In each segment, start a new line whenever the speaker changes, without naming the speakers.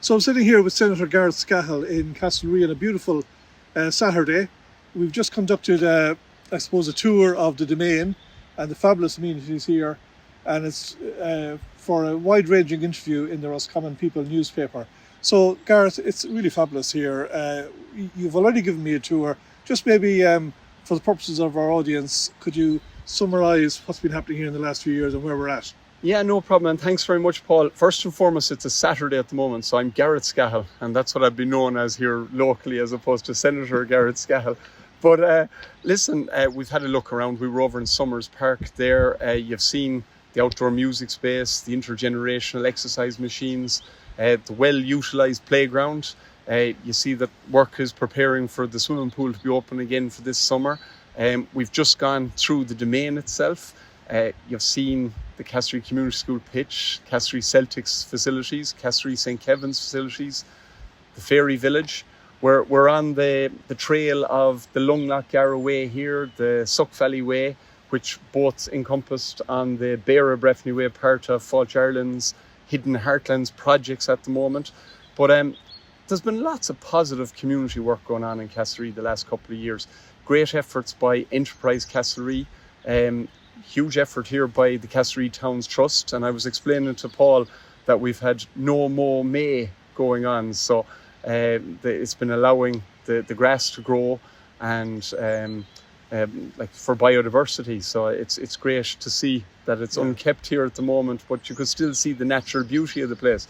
So I'm sitting here with Senator Gareth Scahill in Castlerea on a beautiful Saturday. We've just conducted, a tour of the domain and the fabulous amenities here, and it's for a wide-ranging interview in the Roscommon People newspaper. So Gareth, it's really fabulous here. You've already given me a tour. Just maybe for the purposes of our audience, could you summarise what's been happening here in the last few years and where we're at?
Yeah, no problem, and thanks very much, Paul. First and foremost, it's a Saturday at the moment, so I'm Gareth Scahill, and that's what I've been known as here locally, as opposed to Senator Gareth Scahill. But listen, we've had a look around. We were over in Summers Park there. You've seen the outdoor music space, the intergenerational exercise machines, the well-utilised playground. You see that work is preparing for the swimming pool to be open again for this summer. We've just gone through the domain itself. You've seen the Castlerea Community School pitch, Castlerea Celtics facilities, Castlerea St. Kevin's facilities, the Fairy Village. We're on the trail of the Lunglock Way here, the Suck Valley Way, which both encompassed on the Beara Breffni Way part of Falch Ireland's Hidden Heartlands projects at the moment. But there's been lots of positive community work going on in Castlerea the last couple of years. Great efforts by Enterprise Castlerea. Huge effort here by the Castlerea Towns Trust, and I was explaining to Paul that we've had no mow May going on, so it's been allowing the grass to grow and like for biodiversity. So it's great to see that it's unkept here at the moment, but you could still see the natural beauty of the place.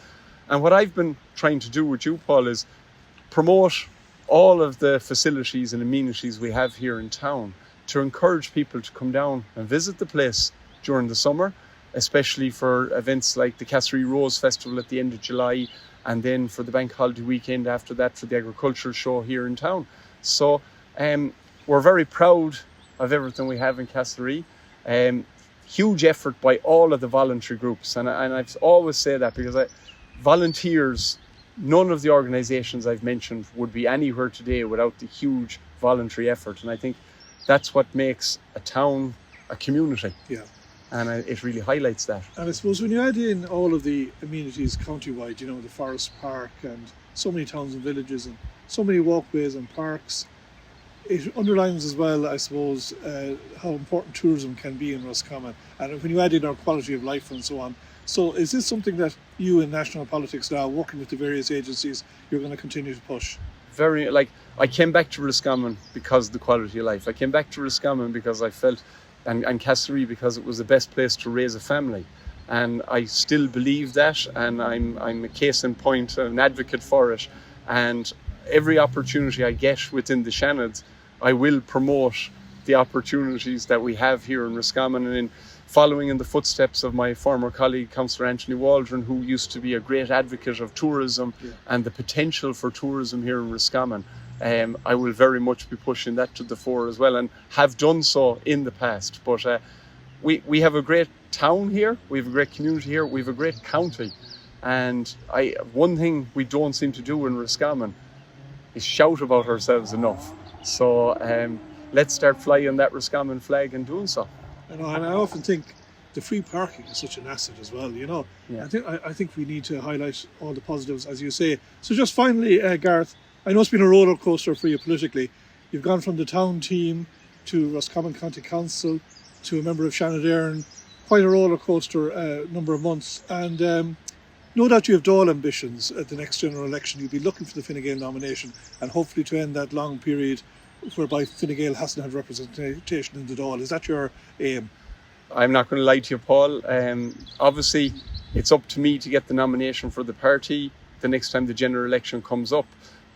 And what I've been trying to do with you, Paul, is promote all of the facilities and amenities we have here in town, to encourage people to come down and visit the place during the summer, especially for events like the Castlerea Rose Festival at the end of July, and then for the bank holiday weekend after that for the agricultural show here in town. So we're very proud of everything we have in Castlerea. Huge effort by all of the voluntary groups, and I've always say that because volunteers, none of the organisations I've mentioned would be anywhere today without the huge voluntary effort, and I think that's what makes a town a community.
Yeah.
And it really highlights that.
And I suppose when you add in all of the amenities countywide, you know, the Forest Park and so many towns and villages and so many walkways and parks, it underlines as well, I suppose, how important tourism can be in Roscommon. And when you add in our quality of life and so on. So is this something that you in national politics now, working with the various agencies, you're going to continue to push?
I came back to Roscommon because of the quality of life. I came back to Roscommon because I felt, and Castlerea because it was the best place to raise a family. And I still believe that, and I'm a case in point, an advocate for it. And every opportunity I get within the Shannons, I will promote the opportunities that we have here in Roscommon, and in following in the footsteps of my former colleague, Councillor Anthony Waldron, who used to be a great advocate of tourism and the potential for tourism here in Roscommon. I will very much be pushing that to the fore as well, and have done so in the past. But we have a great town here, we have a great community here, we have a great county. And one thing we don't seem to do in Roscommon is shout about ourselves enough. So let's start flying that Roscommon flag and doing so.
And I often think the free parking is such an asset as well, you know. Yeah. I think we need to highlight all the positives, as you say. So just finally, Gareth, I know it's been a roller coaster for you politically. You've gone from the town team to Roscommon County Council to a member of Shannon. Quite a roller coaster number of months. And no doubt you have Dáil ambitions at the next general election. You'll be looking for the Fine Gael nomination, and hopefully to end that long period whereby Fine Gael hasn't had representation in the Dáil. Is that your aim?
I'm not going to lie to you, Paul. Obviously, it's up to me to get the nomination for the party the next time the general election comes up.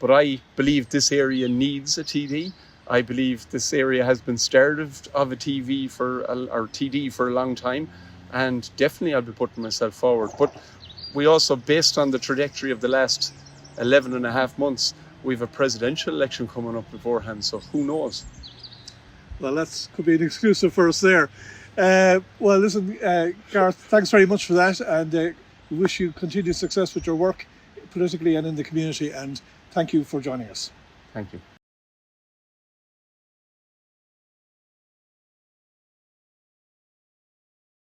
But I believe this area needs a TD. I believe this area has been starved of a TD for a long time, and definitely I'll be putting myself forward. But we also, based on the trajectory of the last 11 and a half months, we have a presidential election coming up beforehand, so who knows?
Well, that could be an exclusive for us there. Well, listen, Gareth, thanks very much for that, and we wish you continued success with your work politically and in the community, and thank you for joining us.
Thank you.